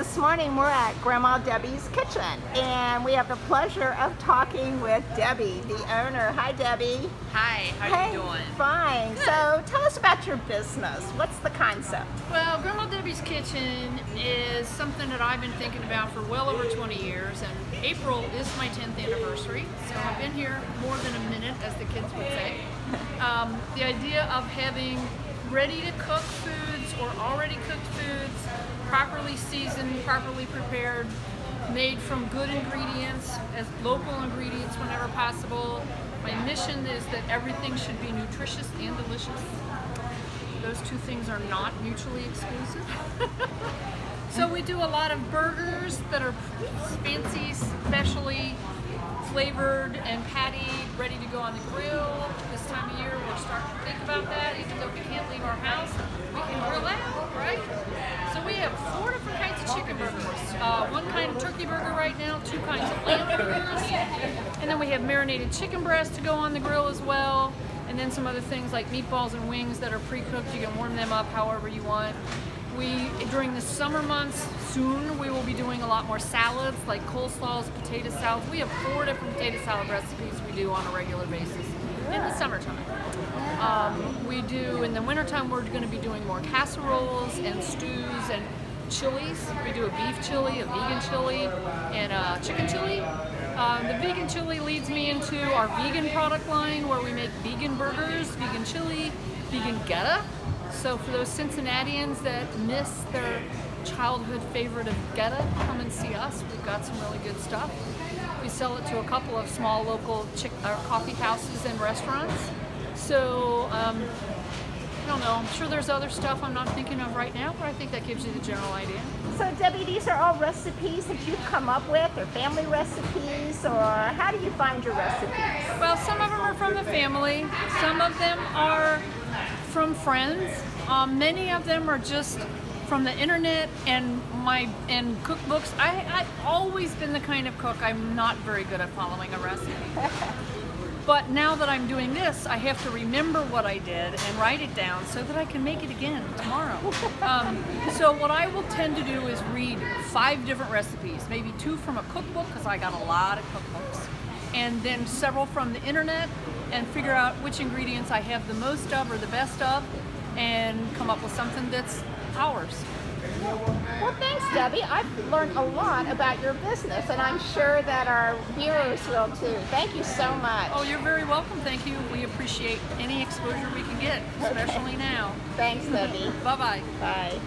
this morning we're at Grandma Debbie's kitchen, and we have the pleasure of talking with Debbie, the owner. Hi, Debbie. Hi, how you doing? Fine. Good. So tell us about your business. What's the concept? Well, Grandma Debbie's Kitchen is something that I've been thinking about for well over 20 years, and April is my 10th anniversary, so I've been here more than a minute, as the kids would say. The idea of having ready-to-cook foods or already cooked foods, properly seasoned, properly prepared, made from good ingredients, as local ingredients whenever possible. My mission is that everything should be nutritious and delicious. Those two things are not mutually exclusive. So we do a lot of burgers that are fancy, specially flavored and pattied, ready to go on the grill. This time of year we're starting to think about that. Even though we can't leave our house, we can grill out, right? So we have 4 different kinds of chicken burgers. One kind of turkey burger right now, 2 kinds of lamb burgers, and then we have marinated chicken breast to go on the grill as well, and then some other things like meatballs and wings that are pre-cooked. You can warm them up however you want. During the summer months, soon we will be doing a lot more salads, like coleslaws, potato salads. We have 4 different potato salad recipes we do on a regular basis in the summertime. We do, in the wintertime, we're going to be doing more casseroles and stews and chilies. We do a beef chili, a vegan chili, and a chicken chili. The vegan chili leads me into our vegan product line, where we make vegan burgers, vegan chili, vegan gouda. So for those Cincinnatians that miss their childhood favorite of gouda, come and see us. We've got some really good stuff. We sell it to a couple of small local coffee houses and restaurants. So I don't know, I'm sure there's other stuff I'm not thinking of right now, but I think that gives you the general idea. So Debbie, these are all recipes that you've come up with, or family recipes, or how do you find your recipes? Well, some of them are from the family, some of them are from friends, many of them are just from the internet and cookbooks. I've always been the kind of cook, I'm not very good at following a recipe. But now that I'm doing this, I have to remember what I did and write it down so that I can make it again tomorrow. So what I will tend to do is read 5 different recipes, maybe 2 from a cookbook, because I got a lot of cookbooks, and then several from the internet, and figure out which ingredients I have the most of or the best of, and come up with something that's ours. Well, thanks, Debbie. I've learned a lot about your business, and I'm sure that our viewers will too. Thank you so much. Oh, you're very welcome. Thank you. We appreciate any exposure we can get, especially now. Thanks, Debbie. Bye-bye. Bye.